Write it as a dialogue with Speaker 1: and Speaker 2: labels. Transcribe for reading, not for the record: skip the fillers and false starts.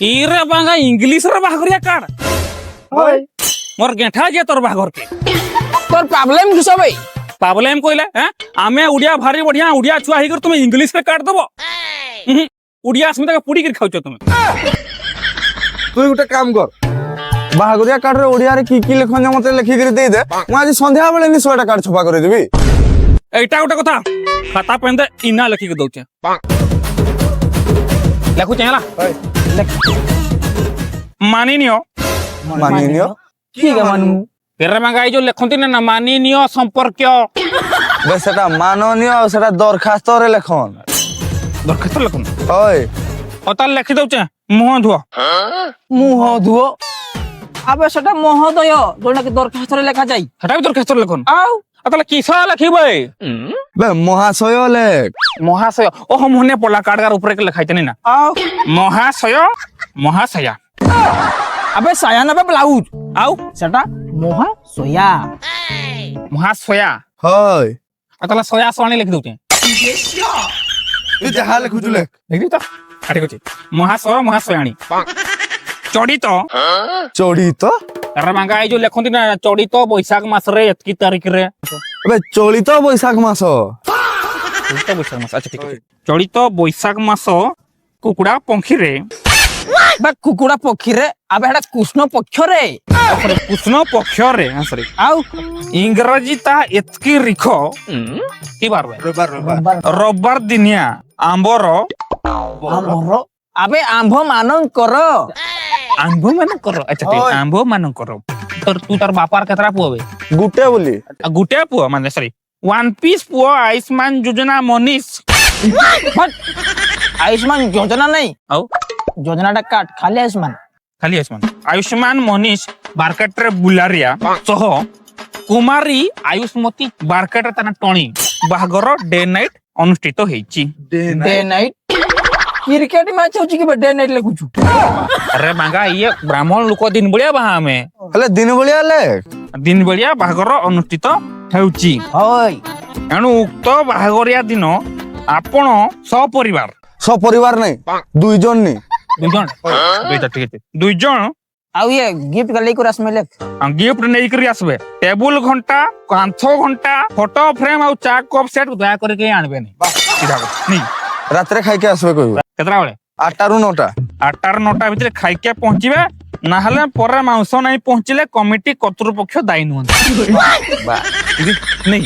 Speaker 1: इरे बांगा English रे बागरिया काढ
Speaker 2: होय
Speaker 1: मोर गेठा जे तोर बागर के
Speaker 2: তোর প্রবলেম কি সবে
Speaker 1: प्रॉब्लम कोइला हैं आमे उड़िया भारी बढ़िया उड़िया छुआ ही कर तुम इंग्लिश रे काट दबो उड़िया अस्मिता का पुड़ी कर खाउछ तुम
Speaker 3: তুই গোটে কাম কর বাহাগরিয়া কার্ডরে ওড়িয়ারে কি কি লেখন মতে লেখি করে দেই দে মু আজ সন্ধ্যা বেলে নি 100টা কার্ড ছপা করে দেবি
Speaker 1: एटा गोटे कथा खाता पेंदे इना लिखि के दउचे लेखु चला मानिनियो
Speaker 3: মানিনিও
Speaker 2: ঠিক আছে মানু
Speaker 1: तेरे मंगाई जो लेखंती ना मानिनियो संपर्क
Speaker 3: বে সেটা মাননীয় সেটা দরখাস্তরে লেখন
Speaker 1: दरखास्त लेखन
Speaker 3: হয়
Speaker 1: ओता लिखि दउचे मुंह धुओ
Speaker 2: মুহ ধুও আবে সেটা মহোদয় যেটাকে দরখাস্তরে লেখা যায়
Speaker 1: हटा भी दरखास्त लेखन
Speaker 2: আও
Speaker 1: अतला किसा लिखिबे
Speaker 3: বে মহাশয় লেখ
Speaker 1: महाशय ओह मने पला कार्डगार ऊपर के लिखाइते नहीं ना
Speaker 2: আও
Speaker 1: महाशय महाशया
Speaker 2: আবে সায়া নেবে ব্লাউজ
Speaker 1: आउ
Speaker 2: সেটা মহা সয়া
Speaker 1: महाशया
Speaker 3: হয়
Speaker 1: अतला सोया सोनी लिख दउचे
Speaker 3: তুই যাহা লেখুছু লেখ
Speaker 1: देखि त आटे कोचे महाशय महाशयाणी चोड़ी तो
Speaker 3: চড়িত
Speaker 1: अरे मंगाई जो लेखंती ना चोड़ी तो बैसाख मास रे एतकी तारीख रे
Speaker 3: বে চলিত বৈশাখ মাস
Speaker 1: चोड़ी तो बैसाख मास अच्छा ठीक है चोड़ी तो बैसाख मास कुकुड़ा पंखी रे
Speaker 2: বা কুকুড়া পক্ষী রে আবে এটা কৃষ্ণ পক্ষ রে
Speaker 1: अरे कृष्ण पक्ष रे हां सॉरी
Speaker 2: আও
Speaker 1: इंग्रजी ता एतकी रिखो की बार वे रविवार दिनिया आंबर
Speaker 2: ଆମର আবে আম্ভ ମାନଙ୍କର
Speaker 1: आंबो मान करो अच्छा ठीक आंबो मान करो तू तार बापार केतरा पुओबे
Speaker 3: গুটে বলি
Speaker 1: गुटे पुओ माने सॉरी वन पीस पुओ आयुष्मान योजना मनीष
Speaker 2: আয়ুষ্মান যোজনা নাই
Speaker 1: औ
Speaker 2: যোজনাটা কাট খালি আয়ুষ্মান
Speaker 1: खाली आयुष्मान मनीष बारकेट रे बुलारिया सह कुमारी आयुष्मती बारकेट रे तना टणी बाहागर डे नाइट अनुष्ठित हेची
Speaker 2: ডে নাইট ক্রিকেট ম্যাচ হচ্ছে কি ডে নাইট লেখুছু
Speaker 1: अरे मांगा ये ब्राह्मण लोक दिन बलिया बाहा में
Speaker 3: হেলে দিন বলিয়া লেখ
Speaker 1: दिन बलिया बाहागर अनुष्ठित हेउची
Speaker 2: হয়
Speaker 1: एणु उक्त बाहागरिया दिन आपण सपरिवार
Speaker 3: সপরিবার নাই দুইজন নি
Speaker 1: दुजन दुईटा ठीक है दुईजन
Speaker 2: ଆଉ ଇଏ ଗିଫ୍ଟ ଗଲେଇ করে আসবে লেখ
Speaker 1: गिफ्ट नहीं करी आसबे टेबुल घंटा कांथो घंटा फोटो फ्रेम और चा कप सेट दया करके आनबे नहीं सीधा नहीं
Speaker 3: রাত্রে খাইকে আসবে কইব
Speaker 1: केतरा बेले
Speaker 3: 8টা রু 9টা
Speaker 1: 8टा 9टा भितर खाइके पहुंचबे ना हले पर मांस नहीं पहुंचले कमिटी कर्तृपक्ष दायी नुहंती नहीं